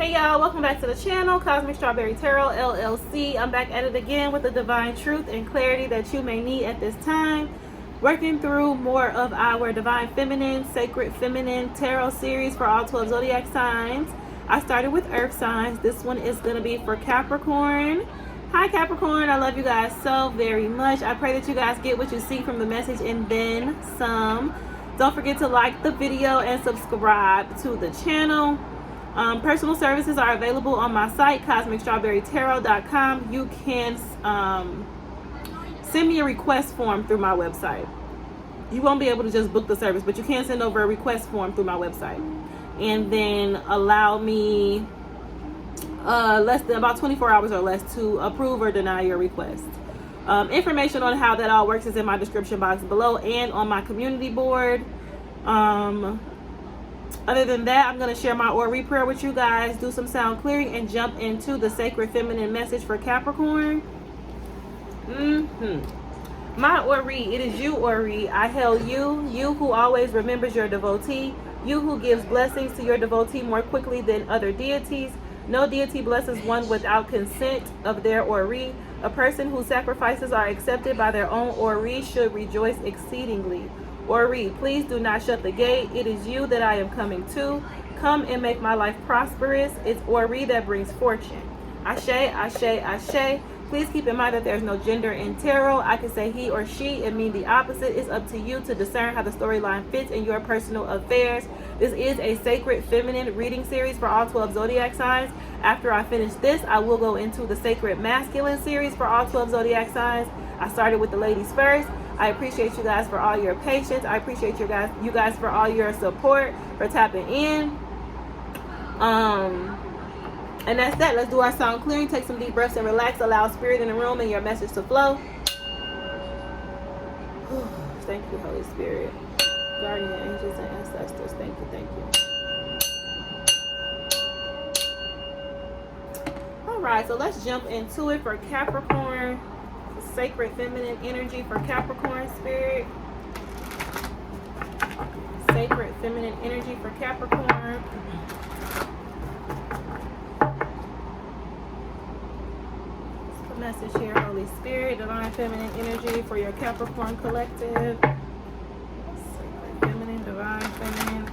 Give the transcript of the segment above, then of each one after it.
Hey y'all, welcome back to the channel, Cosmic Strawberry Tarot LLC. I'm back at it again with the divine truth and clarity that you may need at this time. Working through more of our Divine Feminine, Sacred Feminine Tarot series for all 12 zodiac signs. I started with Earth signs. This one is going to be for Capricorn. Hi Capricorn, I love you guys so very much. I pray that you guys get what you see from the message and then some. Don't forget to like the video and subscribe to the channel. Personal services are available on my site, CosmicStrawberryTarot.com. You can send me a request form through my website. You won't be able to just book the service, but you can send over a request form through my website. And then allow me less than about 24 hours or less to approve or deny your request. Information on how that all works is in my description box below and on my community board. Other than that, I'm going to share my Ori prayer with you guys, do some sound clearing, and jump into the sacred feminine message for Capricorn. My Ori, it is you, Ori. I hail you, you who always remembers your devotee, you who gives blessings to your devotee more quickly than other deities. No deity blesses one without consent of their Ori. A person whose sacrifices are accepted by their own Ori should rejoice exceedingly. Ori, please do not shut the gate. It is you that I am coming to. Come and make my life prosperous. It's Ori that brings fortune. Ashe, ashe, ashe. Please keep in mind that there's no gender in tarot. I can say he or she and mean the opposite. It's up to you to discern how the storyline fits in your personal affairs. This is a sacred feminine reading series for all 12 zodiac signs. After I finish this, I will go into the sacred masculine series for all 12 zodiac signs. I started with the ladies first. I appreciate you guys for all your patience. I appreciate you guys for all your support, for tapping in. And that's that. Let's do our sound clearing. Take some deep breaths and relax. Allow spirit in the room and your message to flow. Thank you, Holy Spirit. Guardian angels and ancestors. Thank you, thank you. Alright, so let's jump into it for Capricorn. Sacred feminine energy for Capricorn spirit. Sacred feminine energy for Capricorn. What's the message here, Holy Spirit? Divine feminine energy for your Capricorn collective. Sacred feminine, divine feminine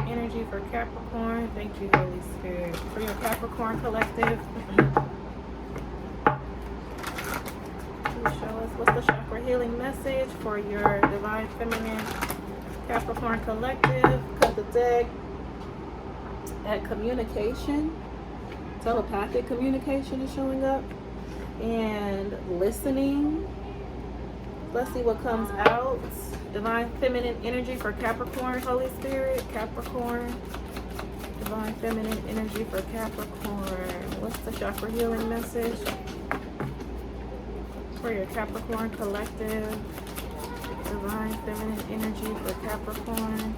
energy for Capricorn. Thank you, Holy Spirit. For your Capricorn collective. Show us what's the chakra healing message for your divine feminine Capricorn collective. Cut the deck at communication. Telepathic communication is showing up. And listening. Let's see what comes out. Divine feminine energy for Capricorn, Holy Spirit. Capricorn. Divine feminine energy for Capricorn. What's the chakra healing message for your Capricorn collective? Divine feminine energy for Capricorn.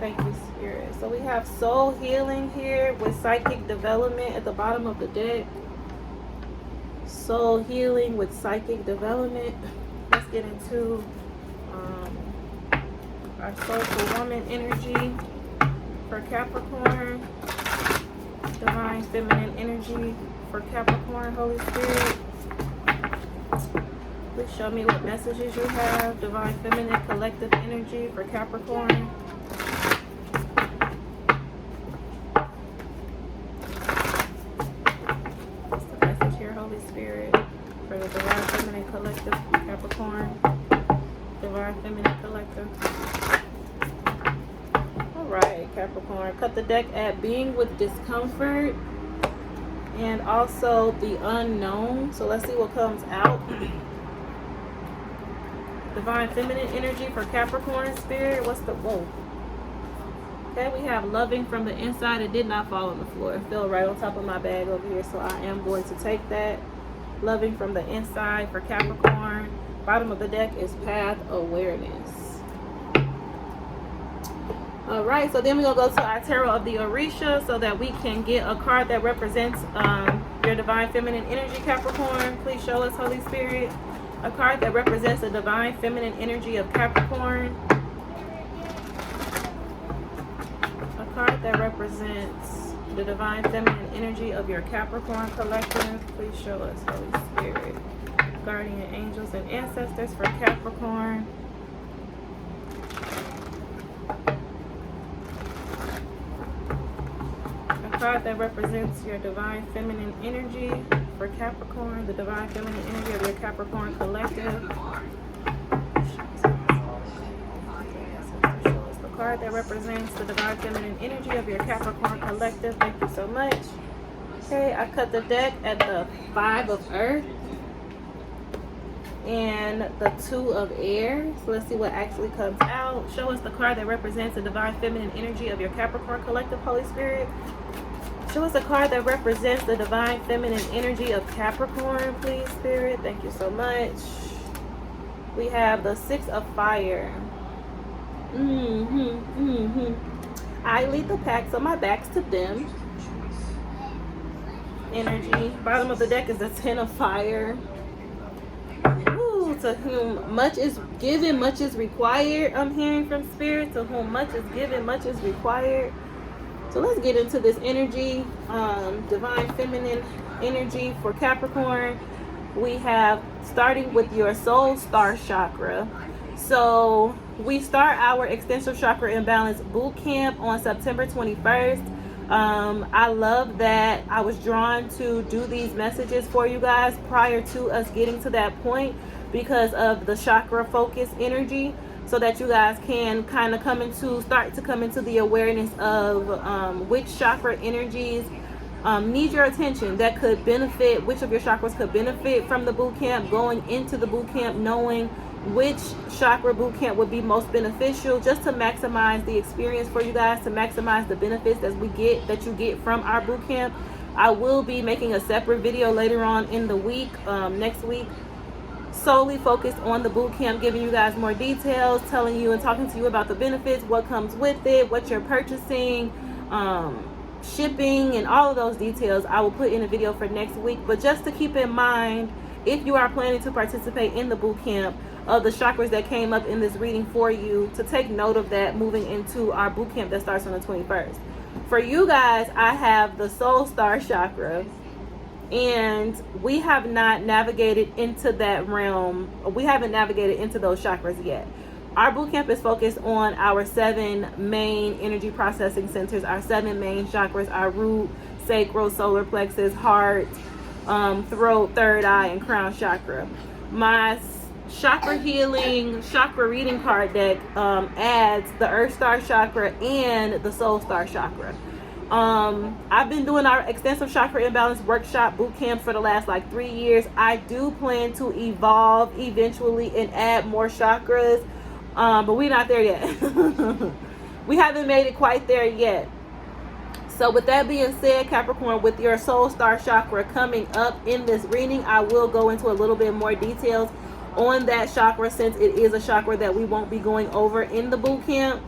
Thank you, Spirit. So we have soul healing here with psychic development at the bottom of the deck. Soul healing with psychic development. Let's get into our soulful woman energy for Capricorn. Divine feminine energy for Capricorn, Holy Spirit. Please show me what messages you have. Divine feminine collective energy for Capricorn. What's the message here, Holy Spirit, for the divine feminine collective Capricorn? Divine feminine collective. Right, Capricorn. Cut the deck at being with discomfort and also the unknown. So let's see what comes out. Divine feminine energy for Capricorn spirit. What's the whoa? Okay, we have loving from the inside. It did not fall on the floor. It fell right on top of my bag over here. So I am going to take that. Loving from the inside for Capricorn. Bottom of the deck is path awareness. Alright, so then we're going to go to our Tarot of the Orisha so that we can get a card that represents your Divine Feminine Energy, Capricorn. Please show us, Holy Spirit. A card that represents the divine feminine energy of Capricorn. A card that represents the divine feminine energy of your Capricorn collective. Please show us, Holy Spirit, guardian angels and ancestors for Capricorn. A card that represents your divine feminine energy for Capricorn, the divine feminine energy of your Capricorn collective. The card that represents the divine feminine energy of your Capricorn collective. Thank you so much. Okay, I cut the deck at the 5 of Earth and the 2 of Air. So let's see what actually comes out. Show us the card that represents the divine feminine energy of your Capricorn collective, Holy Spirit. Show us a card that represents the divine feminine energy of Capricorn, please, Spirit. Thank you so much. We have the 6 of Fire. I lead the pack, so my back's to them. Energy. Bottom of the deck is the 10 of Fire. Ooh, to whom much is given, much is required. I'm hearing from Spirit. To whom much is given, much is required. So let's get into this energy, divine feminine energy for Capricorn. We have, starting with your soul star chakra. So we start our extensive chakra imbalance boot camp on September 21st. I love that I was drawn to do these messages for you guys prior to us getting to that point because of the chakra focus energy, so that you guys can kind of start to come into the awareness of which chakra energies need your attention, that could benefit, which of your chakras could benefit from the boot camp, going into the boot camp knowing which chakra boot camp would be most beneficial, just to maximize the experience for you guys, to maximize the benefits that you get from our boot camp. I will be making a separate video later on in the week, next week, solely focused on the boot camp, giving you guys more details, telling you and talking to you about the benefits, what comes with it, what you're purchasing, shipping, and all of those details I will put in a video for next week. But just to keep in mind, if you are planning to participate in the boot camp, of the chakras that came up in this reading for you, to take note of that moving into our boot camp that starts on the 21st. For you guys, I have the soul star chakra, and we have not navigated into that realm. We haven't navigated into those chakras yet. Our boot camp is focused on our 7 main energy processing centers, our 7 main chakras, our root, sacral, solar plexus, heart, throat, third eye, and crown chakra. My chakra healing, chakra reading card deck adds the earth star chakra and the soul star chakra. I've been doing our extensive chakra imbalance workshop boot camp for the last 3 years. I do plan to evolve eventually and add more chakras, but we're not there yet. We haven't made it quite there yet. So with that being said, Capricorn, with your soul star chakra coming up in this reading, I will go into a little bit more details on that chakra, since it is a chakra that we won't be going over in the boot camp.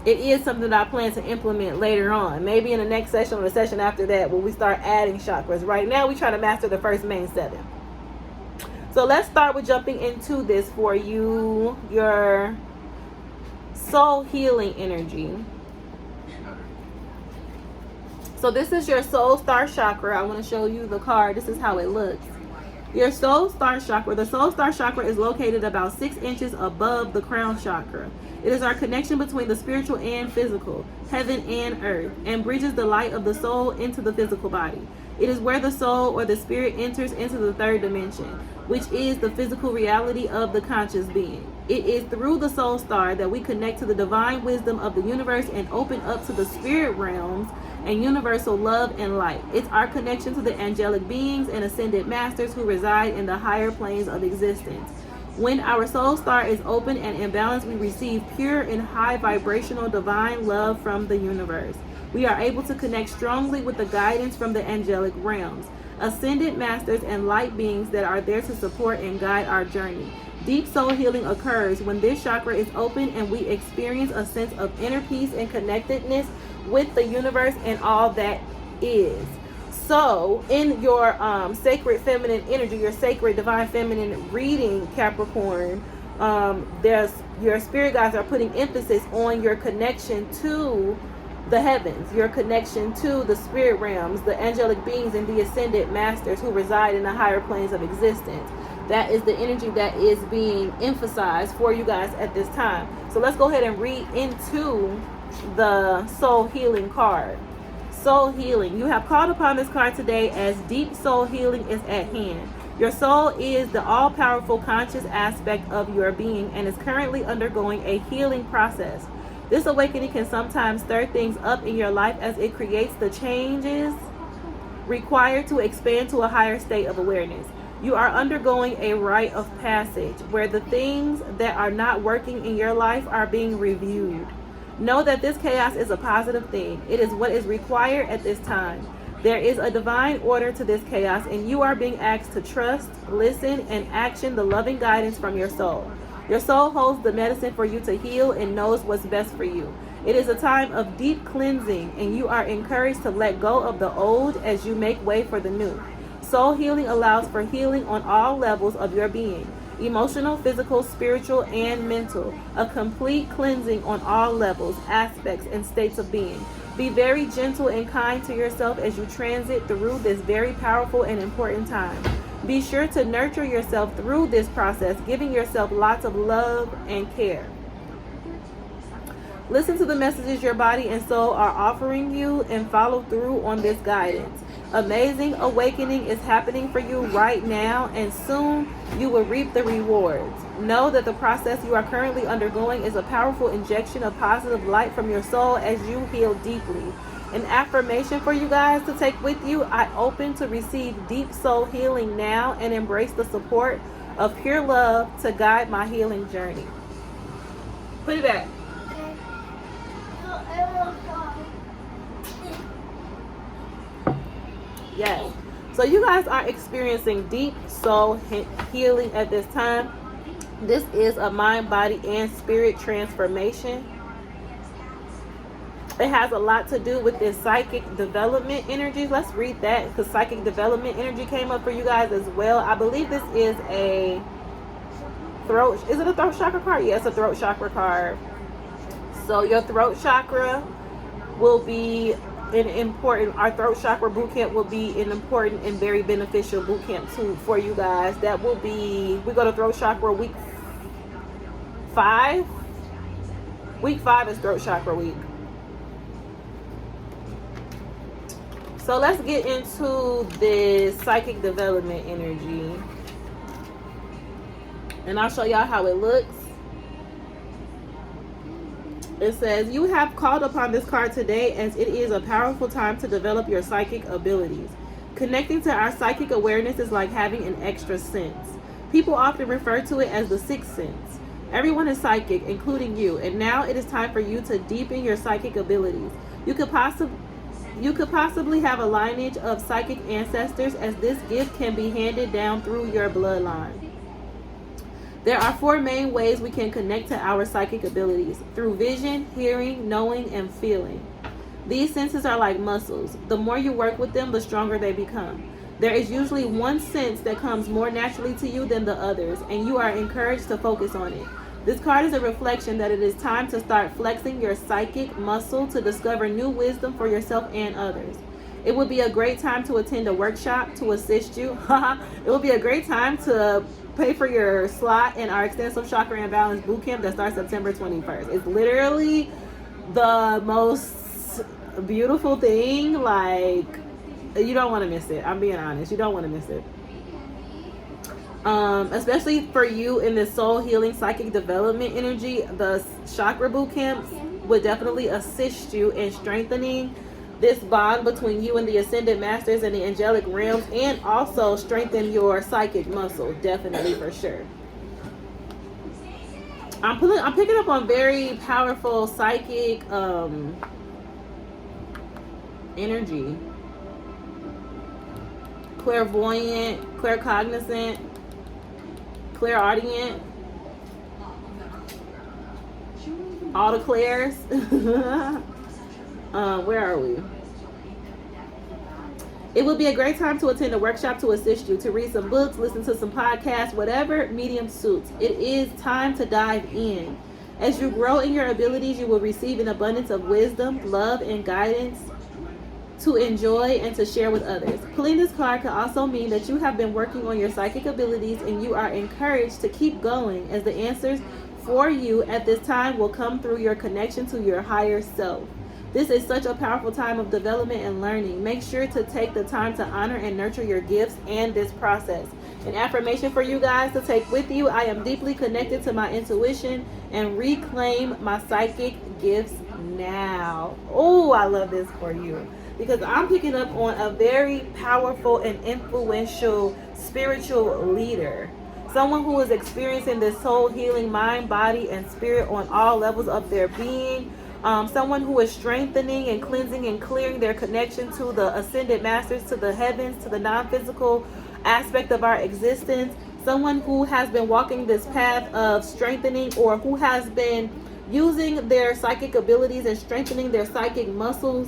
It is something that I plan to implement later on, maybe in the next session or the session after that, when we start adding chakras. Right now we try to master the first main 7. So let's start with jumping into this for you, your soul healing energy. So this is your soul star chakra. I want to show you the card. This is how it looks. Your soul star chakra. The soul star chakra is located about 6 inches above the crown chakra. It is our connection between the spiritual and physical, heaven and earth, and bridges the light of the soul into the physical body. It is where the soul or the spirit enters into the 3rd dimension, which is the physical reality of the conscious being. It is through the soul star that we connect to the divine wisdom of the universe and open up to the spirit realms and universal love and light. It's our connection to the angelic beings and ascended masters who reside in the higher planes of existence. When our soul star is open and in balance, we receive pure and high vibrational divine love from the universe. We are able to connect strongly with the guidance from the angelic realms, ascended masters, and light beings that are there to support and guide our journey. Deep soul healing occurs when this chakra is open and we experience a sense of inner peace and connectedness with the universe and all that is. So in your sacred feminine energy, your sacred divine feminine reading, Capricorn, there's your spirit guides are putting emphasis on your connection to the heavens, your connection to the spirit realms, the angelic beings and the ascended masters who reside in the higher planes of existence. That is the energy that is being emphasized for you guys at this time. So let's go ahead and read into the soul healing card. Soul healing. You have called upon this card today as deep soul healing is at hand. Your soul is the all-powerful conscious aspect of your being and is currently undergoing a healing process. This awakening can sometimes stir things up in your life as it creates the changes required to expand to a higher state of awareness. You are undergoing a rite of passage where the things that are not working in your life are being reviewed. Know that this chaos is a positive thing. It is what is required at this time. There is a divine order to this chaos, and you are being asked to trust, listen, and action the loving guidance from your soul. Your soul holds the medicine for you to heal and knows what's best for you. It is a time of deep cleansing, and you are encouraged to let go of the old as you make way for the new. Soul healing allows for healing on all levels of your being. Emotional, physical, spiritual, and mental. A complete cleansing on all levels, aspects, and states of being. Be very gentle and kind to yourself as you transit through this very powerful and important time. Be sure to nurture yourself through this process, giving yourself lots of love and care. Listen to the messages your body and soul are offering you and follow through on this guidance. Amazing awakening is happening for you right now, and soon you will reap the rewards. Know that the process you are currently undergoing is a powerful injection of positive light from your soul as you heal deeply. An affirmation for you guys to take with you: I open to receive deep soul healing now and embrace the support of pure love to guide my healing journey. Put it back. Yes. So you guys are experiencing deep soul healing at this time. This is a mind, body, and spirit transformation. It has a lot to do with this psychic development energy. Let's read that, because psychic development energy came up for you guys as well. I believe this is a throat. Is it a throat chakra card? Yes, a throat chakra card. So your throat chakra will be an important, our throat chakra boot camp will be an important and very beneficial boot camp too for you guys. That will be, we go to throat chakra week 5. Week 5 is throat chakra week. So let's get into this psychic development energy, and I'll show y'all how it looks. It says, you have called upon this card today as it is a powerful time to develop your psychic abilities. Connecting to our psychic awareness is like having an extra sense. People often refer to it as the sixth sense. Everyone is psychic, including you, and now it is time for you to deepen your psychic abilities. You could possibly have a lineage of psychic ancestors, as this gift can be handed down through your bloodline. There are 4 main ways we can connect to our psychic abilities: through vision, hearing, knowing, and feeling. These senses are like muscles. The more you work with them, the stronger they become. There is usually one sense that comes more naturally to you than the others, and you are encouraged to focus on it. This card is a reflection that it is time to start flexing your psychic muscle to discover new wisdom for yourself and others. It would be a great time to attend a workshop to assist you. It would be a great time to pay for your slot in our extensive chakra and balance boot camp that starts September 21st. It's literally the most beautiful thing. Like, you don't want to miss it. I'm being honest. You don't want to miss it. Especially for you in this soul healing psychic development energy, the chakra boot camps would definitely assist you in strengthening this bond between you and the ascended masters and the angelic realms, and also strengthen your psychic muscle, definitely, for sure. I'm picking up on very powerful psychic energy. Clairvoyant, claircognizant, clairaudient, all the clairs. Where are we? It would be a great time to attend a workshop to assist you, to read some books, listen to some podcasts, whatever medium suits. It is time to dive in. As you grow in your abilities, you will receive an abundance of wisdom, love, and guidance to enjoy and to share with others. Pulling this card can also mean that you have been working on your psychic abilities and you are encouraged to keep going, as the answers for you at this time will come through your connection to your higher self. This is such a powerful time of development and learning. Make sure to take the time to honor and nurture your gifts and this process. An affirmation for you guys to take with you: I am deeply connected to my intuition and reclaim my psychic gifts now. Oh, I love this for you, because I'm picking up on a very powerful and influential spiritual leader. Someone who is experiencing this soul healing mind, body, and spirit on all levels of their being. Someone who is strengthening and cleansing and clearing their connection to the ascended masters, to the heavens, to the non-physical aspect of our existence. Someone who has been walking this path of strengthening, or who has been using their psychic abilities and strengthening their psychic muscles.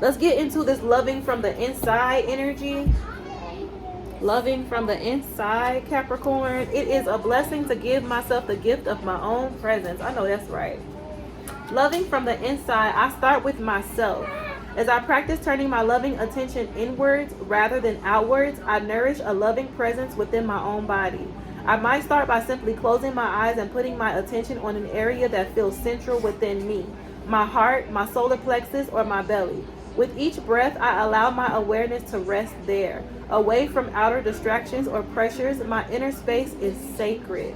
Let's get into this loving from the inside energy. Loving from the inside, Capricorn. It is a blessing to give myself the gift of my own presence. I know that's right. Loving from the inside, I start with myself. As I practice turning my loving attention inwards rather than outwards, I nourish a loving presence within my own body. I might start by simply closing my eyes and putting my attention on an area that feels central within me: my heart, my solar plexus, or my belly. With each breath, I allow my awareness to rest there. Away from outer distractions or pressures, my inner space is sacred.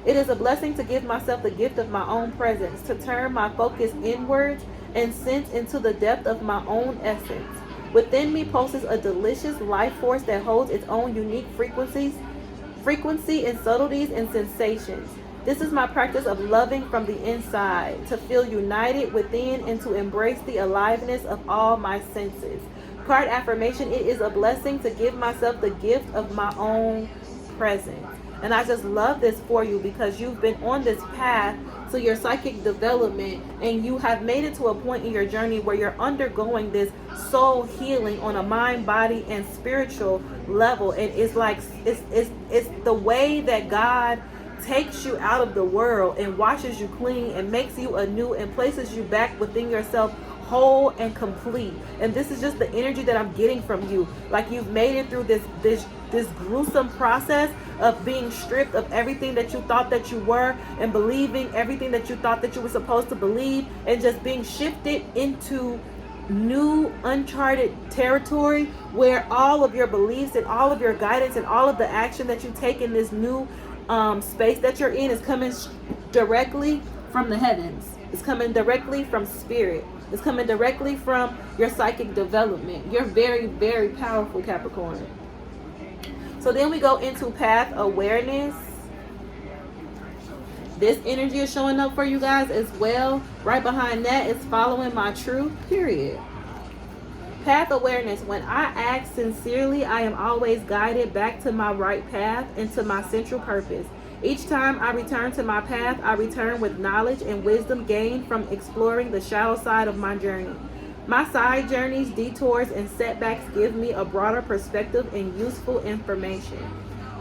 It is a blessing to give myself the gift of my own presence, to turn my focus inwards and sense into the depth of my own essence. Within me pulses a delicious life force that holds its own unique frequency and subtleties and sensations. This is my practice of loving from the inside, to feel united within and to embrace the aliveness of all my senses. Card affirmation: it is a blessing to give myself the gift of my own presence. And I just love this for you, because you've been on this path to your psychic development, and you have made it to a point in your journey where you're undergoing this soul healing on a mind, body, and spiritual level. And it's like it's the way that God takes you out of the world and washes you clean and makes you anew and places you back within yourself, whole and complete. And this is just the energy that I'm getting from you. Like, you've made it through this gruesome process of being stripped of everything that you thought that you were, and believing everything that you thought that you were supposed to believe, and just being shifted into new uncharted territory, where all of your beliefs and all of your guidance and all of the action that you take in this new space that you're in is coming directly from the heavens. It's coming directly from spirit. It's coming directly from your psychic development. You're very, very powerful, Capricorn. So then we go into path awareness. This energy is showing up for you guys as well. Right behind that is following my truth, period. Path awareness. When I act sincerely, I am always guided back to my right path and to my central purpose. Each time I return to my path, I return with knowledge and wisdom gained from exploring the shadow side of my journey. My side journeys, detours, and setbacks give me a broader perspective and useful information.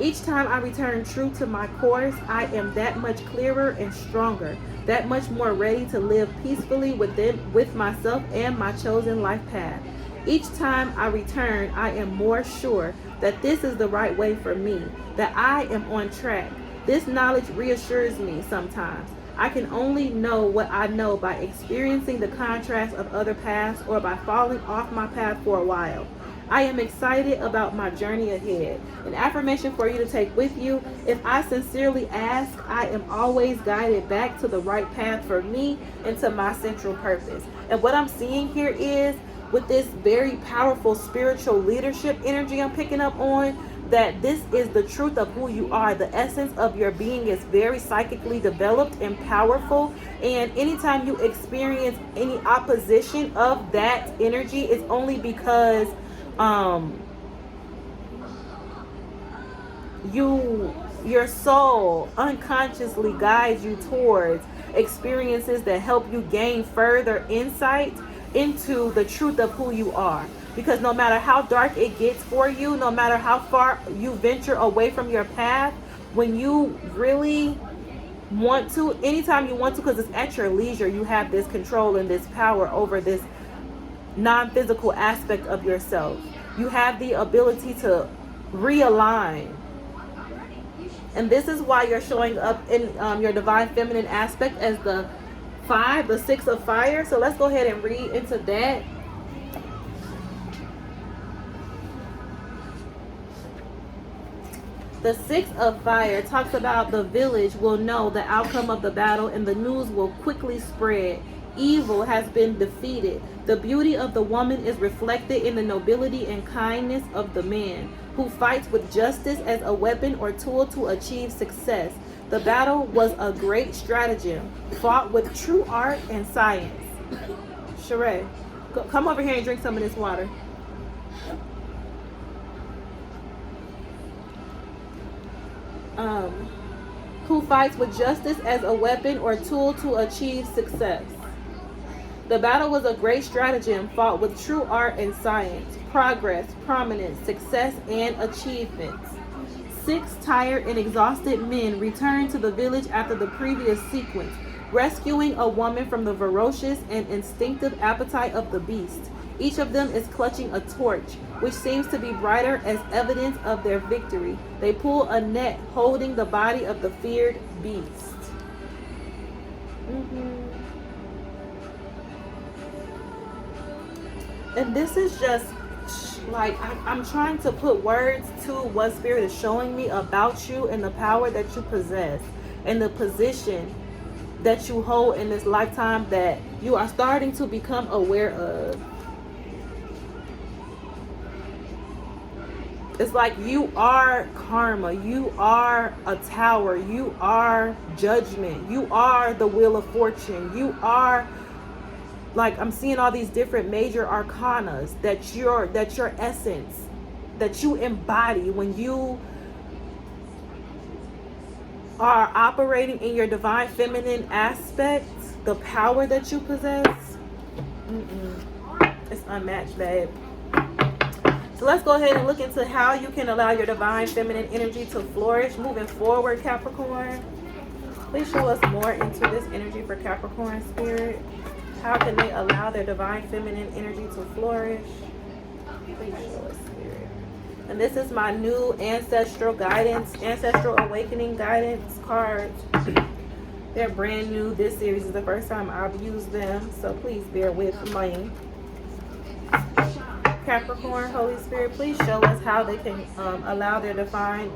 Each time I return true to my course, I am that much clearer and stronger, that much more ready to live peacefully with myself and my chosen life path. Each time I return, I am more sure that this is the right way for me, that I am on track. This knowledge reassures me sometimes. I can only know what I know by experiencing the contrast of other paths, or by falling off my path for a while. I am excited about my journey ahead. An affirmation for you to take with you: if I sincerely ask, I am always guided back to the right path for me and to my central purpose. And what I'm seeing here is, with this very powerful spiritual leadership energy I'm picking up on, that this is the truth of who you are. The essence of your being is very psychically developed and powerful. And anytime you experience any opposition of that energy, it's only because your soul unconsciously guides you towards experiences that help you gain further insight into the truth of who you are. Because no matter how dark it gets for you, no matter how far you venture away from your path, when you really want to, anytime you want to, because it's at your leisure, you have this control and this power over this non-physical aspect of yourself. You have the ability to realign. And this is why you're showing up in your divine feminine aspect as the 5, the 6 of fire. So let's go ahead and read into that. The 6 of fire talks about the village will know the outcome of the battle and the news will quickly spread. Evil has been defeated. The beauty of the woman is reflected in the nobility and kindness of the man, who fights with justice as a weapon or tool to achieve success. The battle was a great stratagem, fought with true art and science. Sheree, come over here and drink some of this water. Who fights with justice as a weapon or tool to achieve success. The battle was a great stratagem, fought with true art and science, progress, prominence, success, and achievements. 6 tired and exhausted men returned to the village after the previous sequence, rescuing a woman from the ferocious and instinctive appetite of the beast. Each of them is clutching a torch, which seems to be brighter as evidence of their victory. They pull a net holding the body of the feared beast. And this is just like, I'm trying to put words to what Spirit is showing me about you and the power that you possess and the position that you hold in this lifetime that you are starting to become aware of. It's like you are karma, you are a tower, you are judgment, you are the wheel of fortune, you are, like, I'm seeing all these different major arcanas that your essence, that you embody when you are operating in your divine feminine aspect, the power that you possess. It's unmatched, babe. So let's go ahead and look into how you can allow your divine feminine energy to flourish moving forward, Capricorn. Please show us more into this energy for Capricorn, Spirit. How can they allow their divine feminine energy to flourish? Please show us, Spirit. And this is my new ancestral guidance, ancestral awakening guidance cards. They're brand new. This series is the first time I've used them, so please bear with me. Capricorn, Holy Spirit, please show us how they can allow their divine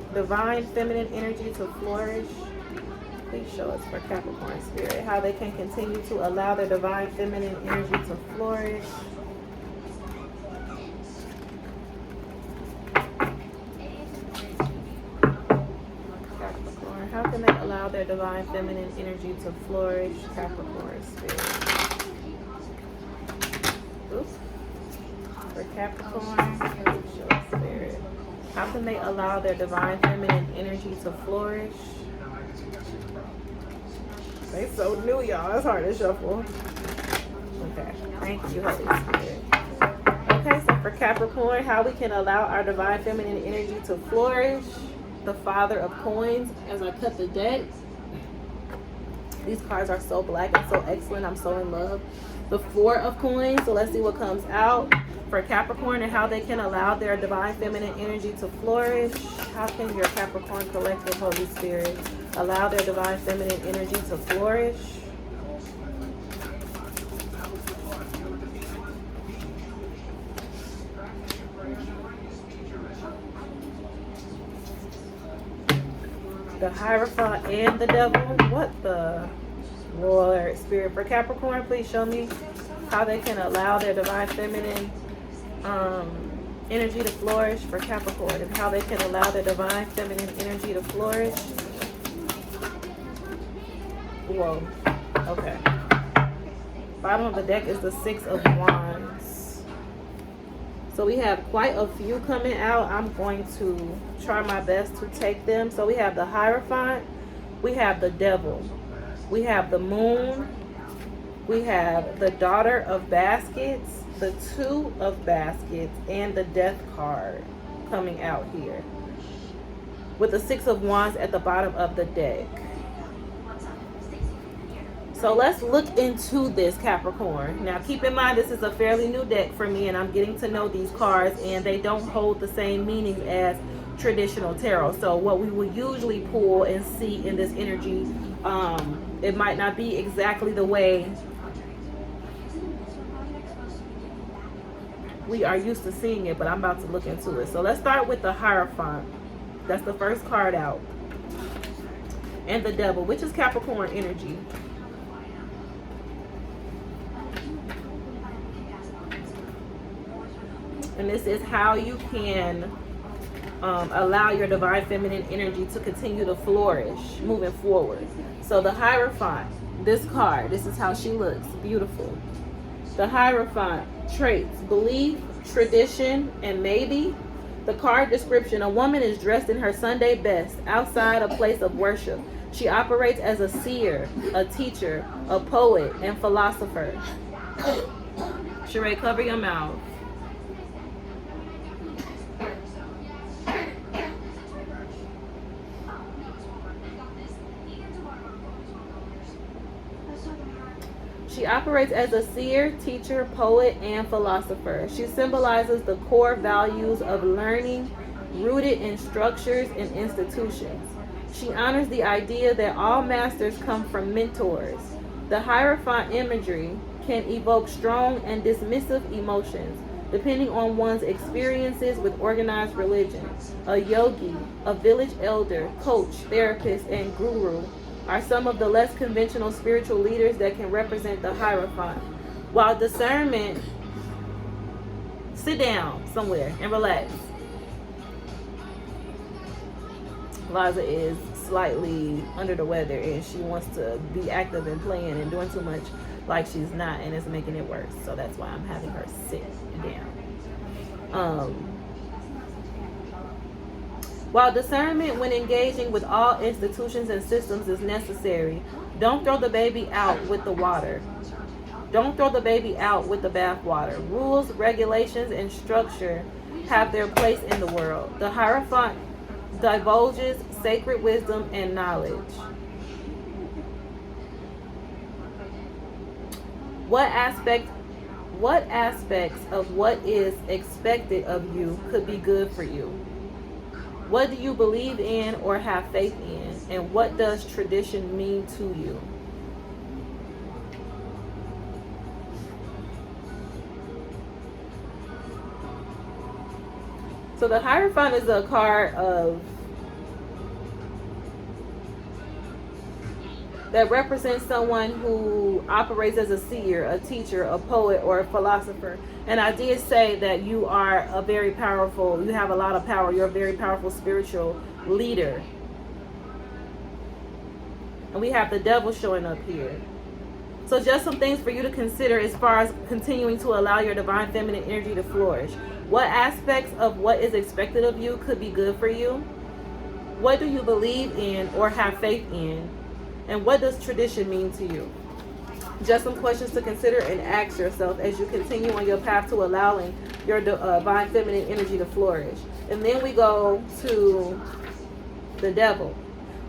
feminine energy to flourish. Please show us for Capricorn, Spirit, how they can continue to allow their divine feminine energy to flourish. Capricorn, how can they allow their divine feminine energy to flourish? Capricorn, Spirit. Oops. For Capricorn, Spirit, how can they allow their divine feminine energy to flourish? They so new, y'all. It's hard to shuffle. Okay, thank you, Holy Spirit. Okay, so for Capricorn, how we can allow our divine feminine energy to flourish. The Father of Coins. As I cut the deck, these cards are so black and so excellent. I'm so in love. The Four of Coins. So let's see what comes out for Capricorn and how they can allow their divine feminine energy to flourish. How can your Capricorn collective, Holy Spirit, allow their divine feminine energy to flourish? The Hierophant and the Devil. What the Lord? Spirit, for Capricorn, please show me how they can allow their divine feminine energy to flourish for Capricorn, and how they can allow their divine feminine energy to flourish. Whoa. Okay. Bottom of the deck is the Six of Wands. So we have quite a few coming out. I'm going to try my best to take them. So we have the Hierophant, we have the Devil, we have the Moon, We have the Daughter of Baskets, the Two of Baskets, and the Death card coming out here, with the Six of Wands at the bottom of the deck. So let's look into this, Capricorn. Now keep in mind, this is a fairly new deck for me, and I'm getting to know these cards, and they don't hold the same meanings as traditional tarot. So what we will usually pull and see in this energy, it might not be exactly the way we are used to seeing it, but I'm about to look into it. So let's start with the Hierophant. That's the first card out. And the Devil, which is Capricorn energy. And this is how you can allow your divine feminine energy to continue to flourish moving forward. So the Hierophant, this card, this is how she looks. Beautiful. The Hierophant traits: belief, tradition, and maybe. The card description: a woman is dressed in her Sunday best outside a place of worship. She operates as a seer, a teacher, a poet, and philosopher. Sheree, cover your mouth. She operates as a seer, teacher, poet, and philosopher. She symbolizes the core values of learning, rooted in structures and institutions. She honors the idea that all masters come from mentors. The Hierophant imagery can evoke strong and dismissive emotions, depending on one's experiences with organized religion. A yogi, a village elder, coach, therapist, and guru are some of the less conventional spiritual leaders that can represent the Hierophant. While discernment, sit down somewhere and relax. Liza is slightly under the weather and she wants to be active and playing and doing too much like she's not, and it's making it worse. So that's why I'm having her sit down. While discernment when engaging with all institutions and systems is necessary, don't throw the baby out with the water. Don't throw the baby out with the bathwater. Rules, regulations, and structure have their place in the world. The Hierophant divulges sacred wisdom and knowledge. What aspects of what is expected of you could be good for you? What do you believe in or have faith in? And what does tradition mean to you? So the Hierophant is a card that represents someone who operates as a seer, a teacher, a poet, or a philosopher. And I did say that you are a very powerful, you have a lot of power, you're a very powerful spiritual leader. And we have the Devil showing up here. So just some things for you to consider as far as continuing to allow your divine feminine energy to flourish. What aspects of what is expected of you could be good for you? What do you believe in or have faith in? And what does tradition mean to you? Just some questions to consider and ask yourself as you continue on your path to allowing your divine feminine energy to flourish. And then we go to the Devil.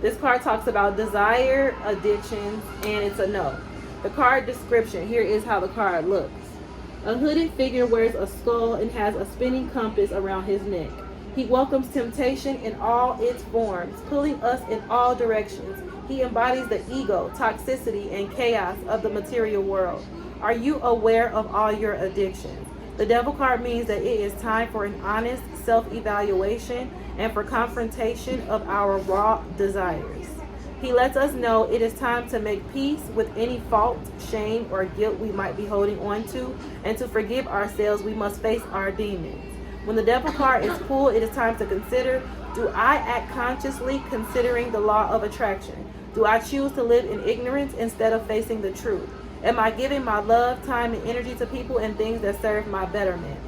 This card talks about desire, addictions, and it's a no. The card description, here is how the card looks. A hooded figure wears a skull and has a spinning compass around his neck. He welcomes temptation in all its forms, pulling us in all directions. He embodies the ego, toxicity, and chaos of the material world. Are you aware of all your addictions? The Devil card means that it is time for an honest self-evaluation and for confrontation of our raw desires. He lets us know it is time to make peace with any fault, shame, or guilt we might be holding on to, and to forgive ourselves. We must face our demons. When the Devil card is pulled, it is time to consider, do I act consciously considering the law of attraction? Do I choose to live in ignorance instead of facing the truth? Am I giving my love, time, and energy to people and things that serve my betterment?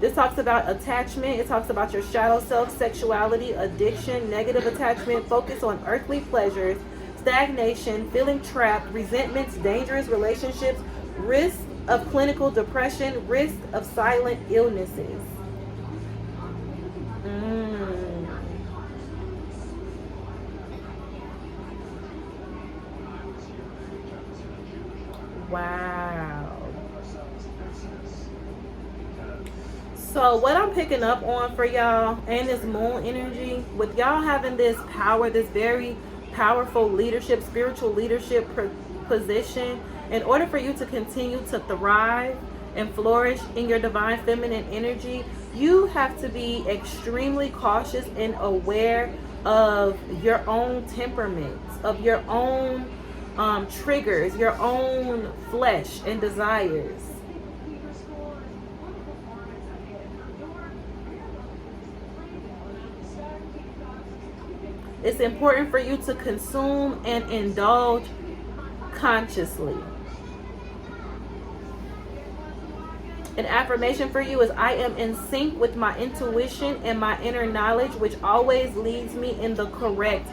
This talks about attachment. It talks about your shadow self, sexuality, addiction, negative attachment, focus on earthly pleasures, stagnation, feeling trapped, resentments, dangerous relationships, risk of clinical depression, risk of silent illnesses. Mm. Wow. So what I'm picking up on for y'all and this moon energy, with y'all having this power, this very powerful leadership, spiritual leadership position, in order for you to continue to thrive and flourish in your divine feminine energy, you have to be extremely cautious and aware of your own temperaments, of your own triggers, your own flesh and desires. It's important for you to consume and indulge consciously. An affirmation for you is, I am in sync with my intuition and my inner knowledge, which always leads me in the correct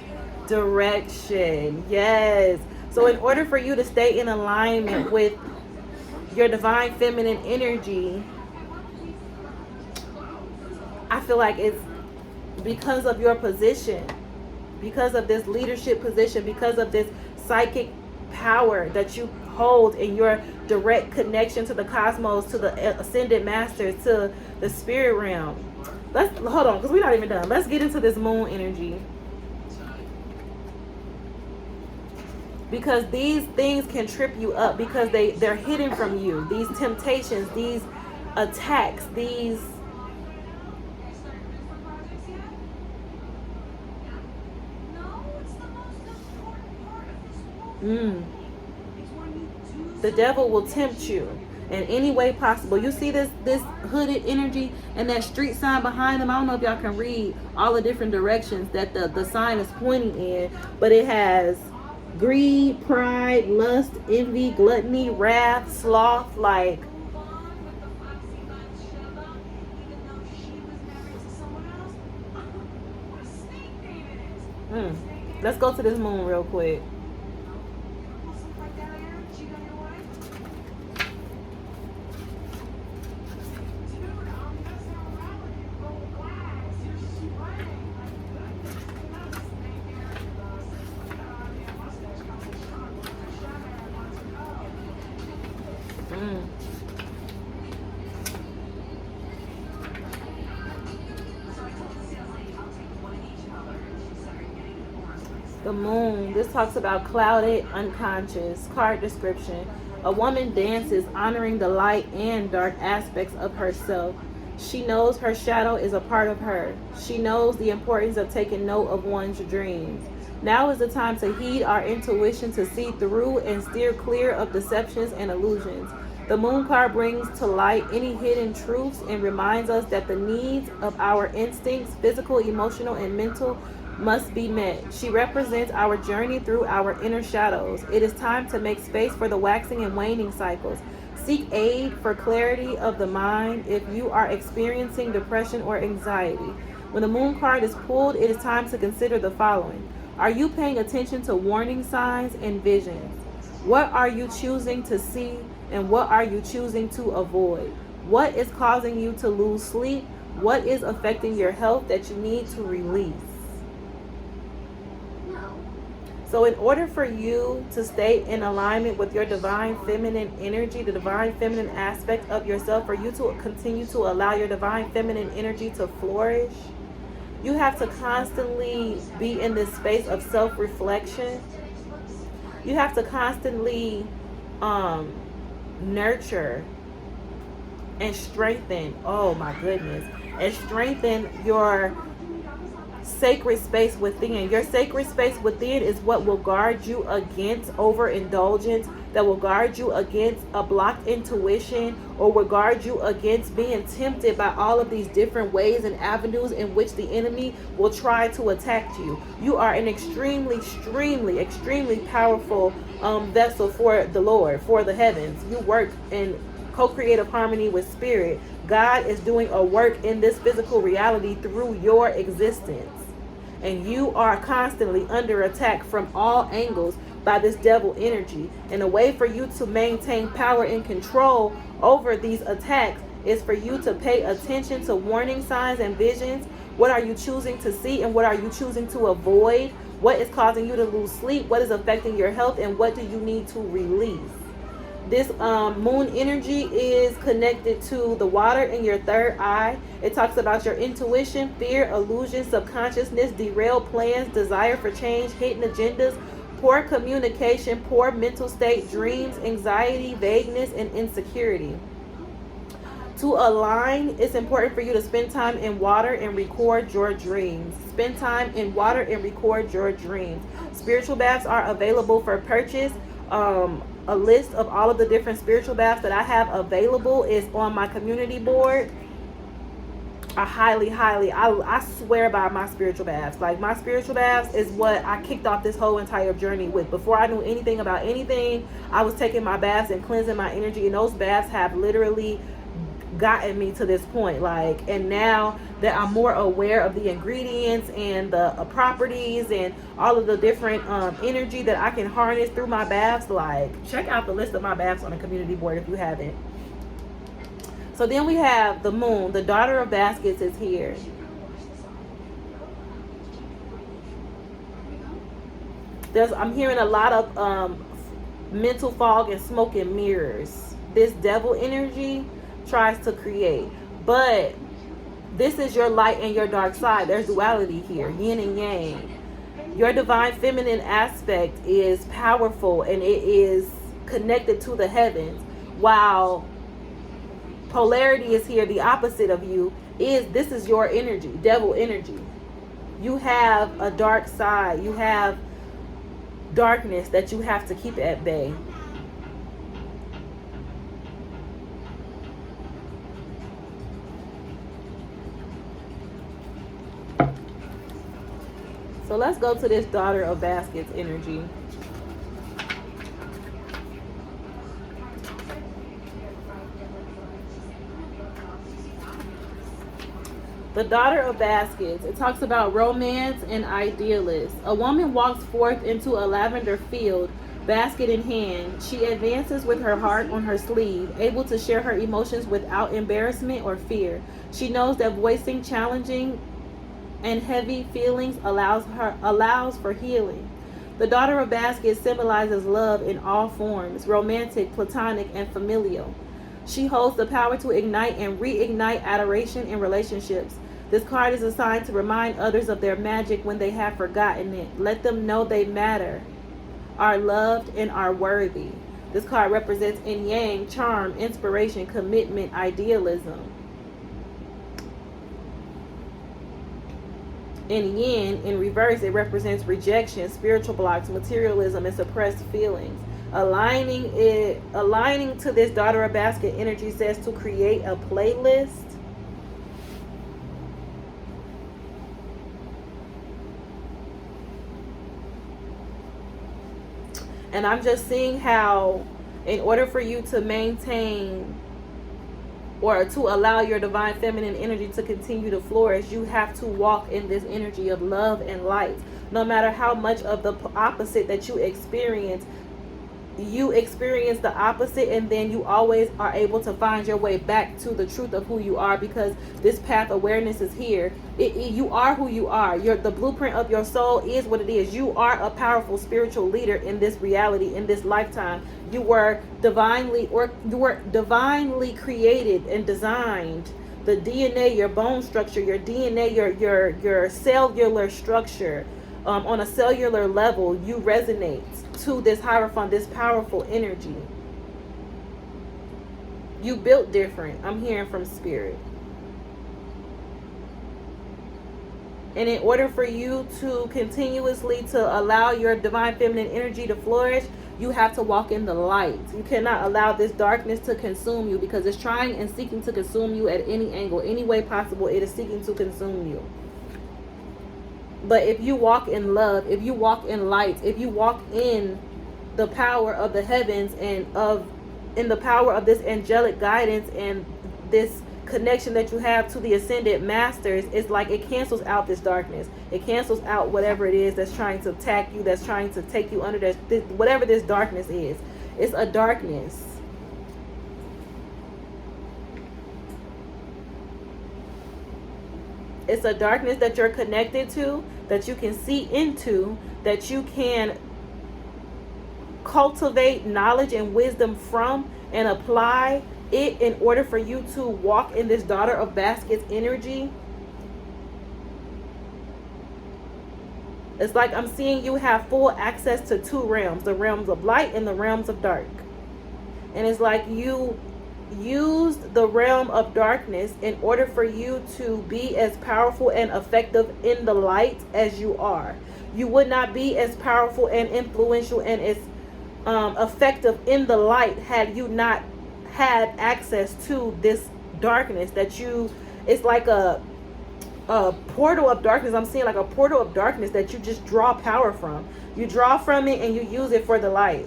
direction. Yes. So in order for you to stay in alignment with your divine feminine energy, I feel like it's because of your position, because of this leadership position, because of this psychic power that you hold in your direct connection to the cosmos, to the ascended masters, to the spirit realm. Let's hold on, because we're not even done. Let's get into this moon energy, because these things can trip you up, because they're hidden from you. These temptations, these attacks, these the devil will tempt you in any way possible. You see this hooded energy and that street sign behind them. I don't know if y'all can read all the different directions that the sign is pointing in, but it has greed, pride, lust, envy, gluttony, wrath, sloth. Like, let's go to this moon real quick. The moon, this talks about clouded, unconscious. Card description: a woman dances, honoring the light and dark aspects of herself. She knows her shadow is a part of her. She knows the importance of taking note of one's dreams. Now is the time to heed our intuition, to see through and steer clear of deceptions and illusions. The moon card brings to light any hidden truths and reminds us that the needs of our instincts, physical, emotional, and mental, must be met. She represents our journey through our inner shadows. It is time to make space for the waxing and waning cycles. Seek aid for clarity of the mind if you are experiencing depression or anxiety. When the moon card is pulled, it is time to consider the following. Are you paying attention to warning signs and visions? What are you choosing to see, and what are you choosing to avoid? What is causing you to lose sleep? What is affecting your health that you need to release? So in order for you to stay in alignment with your divine feminine energy, the divine feminine aspect of yourself, for you to continue to allow your divine feminine energy to flourish, you have to constantly be in this space of self-reflection. You have to constantly nurture and strengthen, oh my goodness, and strengthen your sacred space within. Your sacred space within is what will guard you against overindulgence, that will guard you against a blocked intuition, or will guard you against being tempted by all of these different ways and avenues in which the enemy will try to attack you. You are an extremely powerful vessel for the Lord, for the heavens. You work in co-creative harmony with spirit. God is doing a work in this physical reality through your existence. and you are constantly under attack from all angles by this devil energy. And a way for you to maintain power and control over these attacks is for you to pay attention to warning signs and visions. What are you choosing to see, and what are you choosing to avoid? What is causing you to lose sleep? What is affecting your health, and what do you need to release? This moon energy is connected to the water in your third eye. It talks about your intuition, fear, illusion, subconsciousness, derailed plans, desire for change, hidden agendas, poor communication, poor mental state, dreams, anxiety, vagueness, and insecurity. To align, it's important for you to spend time in water and record your dreams. Spend time in water and record your dreams. Spiritual baths are available for purchase. A list of all of the different spiritual baths that I have available is on my community board. I I swear by my spiritual baths. Like, my spiritual baths is what I kicked off this whole entire journey with. Before I knew anything about anything, I was taking my baths and cleansing my energy, and those baths have literally gotten me to this point. Like, and now that I'm more aware of the ingredients and the properties and all of the different energy that I can harness through my baths, like, check out the list of my baths on the community board if you haven't. So then we have the moon. The daughter of baskets is here. I'm hearing a lot of mental fog and smoke and mirrors. This devil energy tries to create, but this is your light and your dark side. There's duality here, yin and yang. Your divine feminine aspect is powerful, and it is connected to the heavens, while polarity is here. The opposite of you this is your energy, devil energy. You have a dark side. You have darkness that you have to keep at bay. So let's go to this daughter of baskets energy. The daughter of baskets, it talks about romance and idealists. A woman walks forth into a lavender field, basket in hand. She advances with her heart on her sleeve, able to share her emotions without embarrassment or fear. She knows that voicing challenging and heavy feelings allows for healing. The daughter of baskets symbolizes love in all forms, romantic, platonic, and familial. She holds the power to ignite and reignite adoration in relationships. This card is assigned to remind others of their magic when they have forgotten it. Let them know they matter, are loved, and are worthy. This card represents yin yang, charm, inspiration, commitment, idealism. In yin, in reverse, it represents rejection, spiritual blocks, materialism, and suppressed feelings. Aligning to this daughter of basket energy says to create a playlist. And I'm just seeing how, in order for you to maintain or to allow your divine feminine energy to continue to flourish, you have to walk in this energy of love and light. No matter how much of the opposite that you experience the opposite, and then you always are able to find your way back to the truth of who you are, because this path awareness is here. You are who you are. The blueprint of your soul is what it is. You are a powerful spiritual leader in this reality, in this lifetime. You were divinely created and designed. The DNA, your bone structure, your DNA, your cellular structure, on a cellular level, you resonate to this hierophant, this powerful energy. You built different. I'm hearing from spirit. And in order for you to continuously to allow your divine feminine energy to flourish, you have to walk in the light. You cannot allow this darkness to consume you, because it's trying and seeking to consume you at any angle, any way possible. It is seeking to consume you. But if you walk in love, if you walk in light, if you walk in the power of the heavens and in the power of this angelic guidance and this connection that you have to the ascended masters, it's like it cancels out this darkness. It cancels out whatever it is that's trying to attack you, that's trying to take you under whatever this darkness is. It's a darkness. It's a darkness that you're connected to, that you can see into, that you can cultivate knowledge and wisdom from and apply it in order for you to walk in this daughter of baskets energy. It's like I'm seeing you have full access to two realms, the realms of light and the realms of dark. And it's like you used the realm of darkness in order for you to be as powerful and effective in the light as you are. You would not be as powerful and influential and as effective in the light had you not had access to this darkness that you, it's like a portal of darkness. I'm seeing like a portal of darkness that you just draw power from. You draw from it and you use it for the light.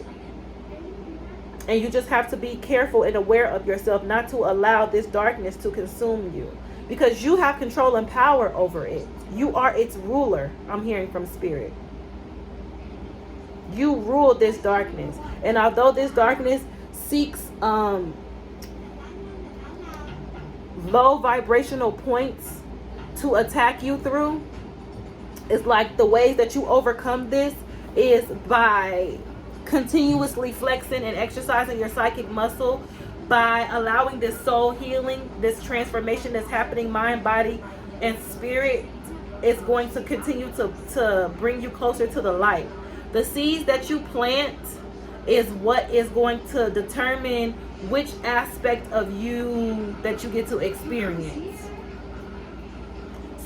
And you just have to be careful and aware of yourself not to allow this darkness to consume you, because you have control and power over it. You are its ruler. I'm hearing from spirit. You rule this darkness. And although this darkness seeks low vibrational points to attack you through, it's like the ways that you overcome this is by continuously flexing and exercising your psychic muscle, by allowing this soul healing, this transformation that's happening mind, body, and spirit is going to continue to bring you closer to the light. The seeds that you plant is what is going to determine which aspect of you that you get to experience.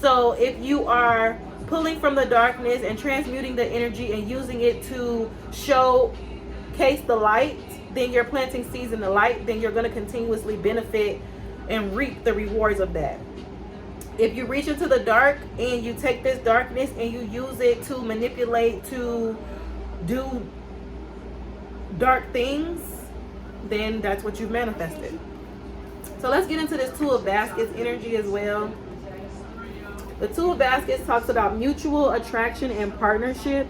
So if you are pulling from the darkness and transmuting the energy and using it to showcase the light, then you're planting seeds in the light, then you're going to continuously benefit and reap the rewards of that. If you reach into the dark and you take this darkness and you use it to manipulate, to do dark things, then that's what you've manifested. So let's get into this Two of Baskets energy as well. The Two of Baskets talks about mutual attraction and partnership.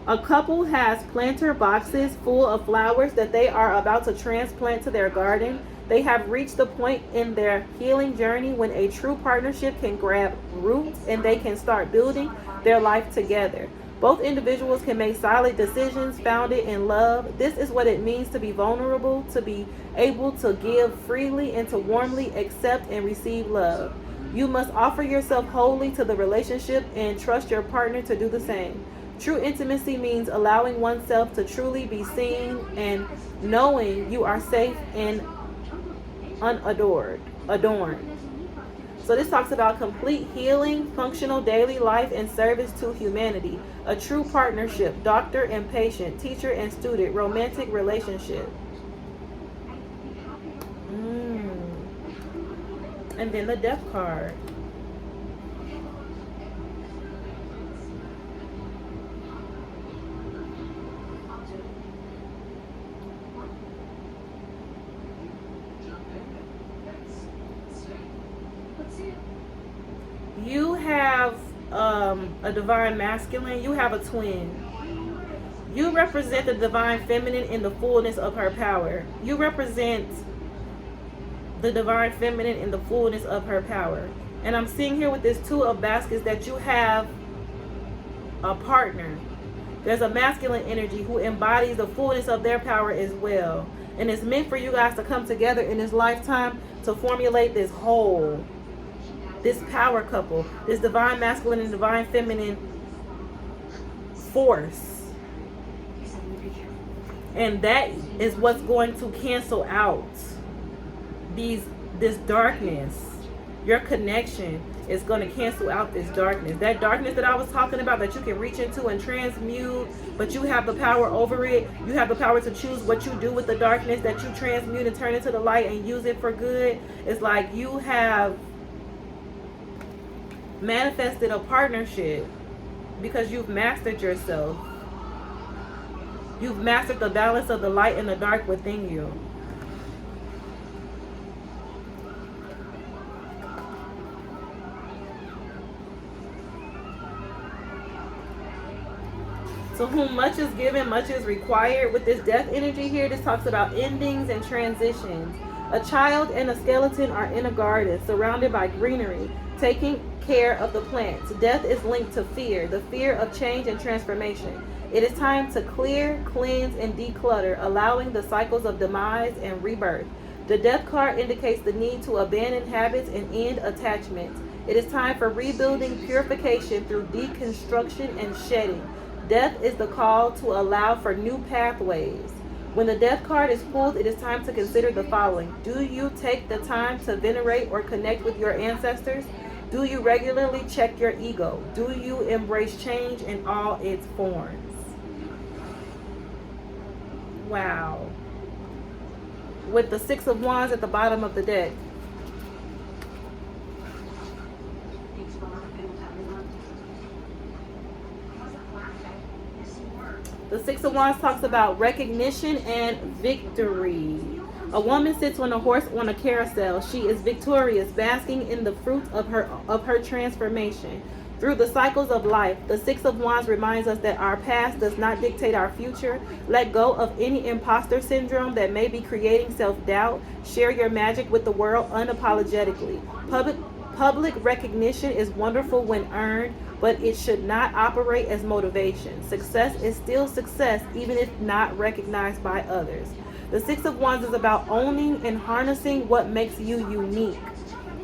A couple has planter boxes full of flowers that they are about to transplant to their garden. They have reached the point in their healing journey when a true partnership can grab roots and they can start building their life together. Both individuals can make solid decisions founded in love. This is what it means to be vulnerable, to be able to give freely and to warmly accept and receive love. You must offer yourself wholly to the relationship and trust your partner to do the same. True intimacy means allowing oneself to truly be seen and knowing you are safe and adorned. So this talks about complete healing, functional daily life, and service to humanity. A true partnership, doctor and patient, teacher and student, romantic relationship. And then the Death card. You have a divine masculine. You have a twin. You represent the divine feminine in the fullness of her power. You represent the divine feminine in the fullness of her power. And I'm seeing here with this Two of Baskets that you have a partner. There's a masculine energy who embodies the fullness of their power as well. And it's meant for you guys to come together in this lifetime to formulate this whole, this power couple, this divine masculine and divine feminine force. And that is what's going to cancel out this darkness. Your connection is going to cancel out this darkness. That darkness that I was talking about that you can reach into and transmute, but you have the power over it. You have the power to choose what you do with the darkness that you transmute and turn into the light and use it for good. It's like you have manifested a partnership because you've mastered yourself. You've mastered the balance of the light and the dark within you. To whom much is given, much is required. With this death energy here, this talks about endings and transitions. A child and a skeleton are in a garden, surrounded by greenery, taking care of the plants. Death is linked to fear, the fear of change and transformation. It is time to clear, cleanse, and declutter, allowing the cycles of demise and rebirth. The death card indicates the need to abandon habits and end attachments. It is time for rebuilding, purification through deconstruction and shedding. Death is the call to allow for new pathways. When the death card is pulled, it is time to consider the following. Do you take the time to venerate or connect with your ancestors? Do you regularly check your ego? Do you embrace change in all its forms? Wow. With the Six of Wands at the bottom of the deck. The Six of Wands talks about recognition and victory. A woman sits on a horse on a carousel. She is victorious, basking in the fruits of her transformation. Through the cycles of life, the Six of Wands reminds us that our past does not dictate our future. Let go of any imposter syndrome that may be creating self-doubt. Share your magic with the world unapologetically. Public recognition is wonderful when earned, but it should not operate as motivation. Success is still success, even if not recognized by others. The Six of Wands is about owning and harnessing what makes you unique.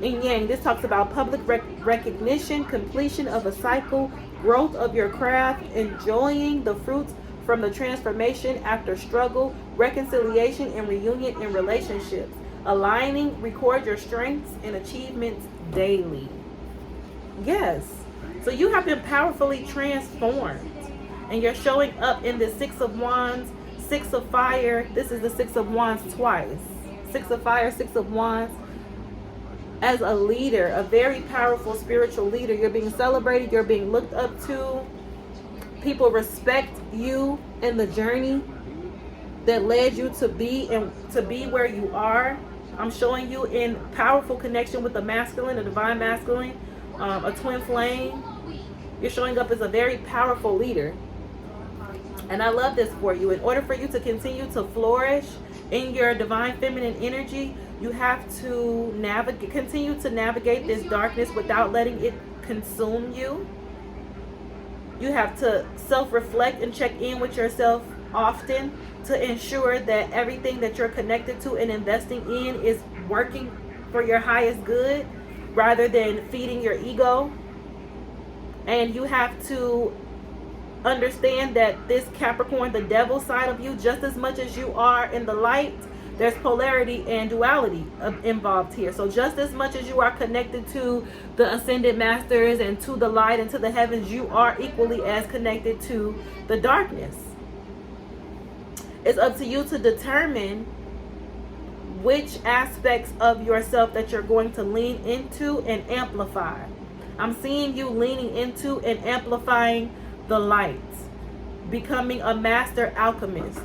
In Yang, this talks about public recognition, completion of a cycle, growth of your craft, enjoying the fruits from the transformation after struggle, reconciliation and reunion in relationships, aligning, record your strengths and achievements daily. Yes. So you have been powerfully transformed, and you're showing up in the Six of Wands, Six of Fire. This is the Six of Wands twice. Six of Fire, Six of Wands. As a leader, a very powerful spiritual leader. You're being celebrated. You're being looked up to. People respect you and the journey that led you to be where you are. I'm showing you in powerful connection with the masculine, a divine masculine, a twin flame. You're showing up as a very powerful leader. And I love this for you. In order for you to continue to flourish in your divine feminine energy, you have to continue to navigate this darkness without letting it consume you. You have to self-reflect and check in with yourself often to ensure that everything that you're connected to and investing in is working for your highest good rather than feeding your ego. And you have to understand that this Capricorn, the devil side of you, just as much as you are in the light, there's polarity and duality involved here. So just as much as you are connected to the ascended masters and to the light and to the heavens, you are equally as connected to the darkness. It's up to you to determine which aspects of yourself that you're going to lean into and amplify. I'm seeing you leaning into and amplifying the light, becoming a master alchemist,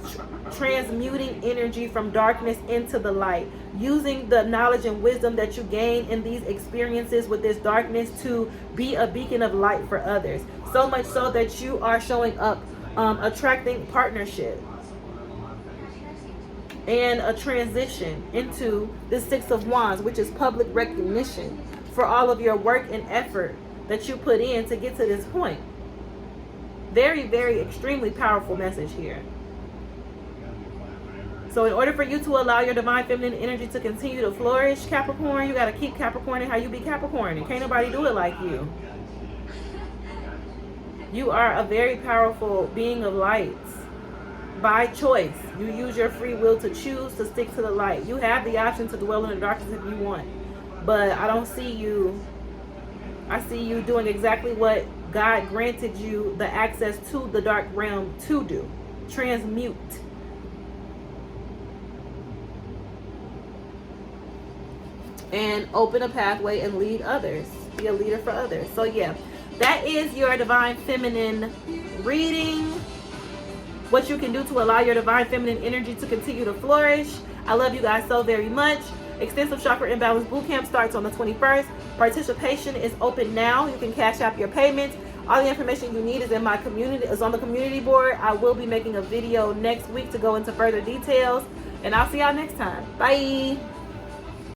transmuting energy from darkness into the light, using the knowledge and wisdom that you gain in these experiences with this darkness to be a beacon of light for others. So much so that you are showing up, attracting partnership and a transition into the Six of Wands, which is public recognition for all of your work and effort that you put in to get to this point. Very, very extremely powerful message here. So in order for you to allow your divine feminine energy to continue to flourish, Capricorn, you got to keep Capricorn and how you be Capricorn. And can't nobody do it like you. You are a very powerful being of light. By choice, you use your free will to choose to stick to the light. You have the option to dwell in the darkness if you want. But I don't see you. I see you doing exactly what God granted you the access to the dark realm to do. Transmute. And open a pathway and lead others. Be a leader for others. So yeah, that is your divine feminine reading. What you can do to allow your divine feminine energy to continue to flourish. I love you guys so very much. Extensive Chakra Imbalance Bootcamp starts on the 21st. Participation is open now. You can cash out your payments. All the information you need is in my community, is on the community board. I will be making a video next week to go into further details. And I'll see y'all next time. Bye.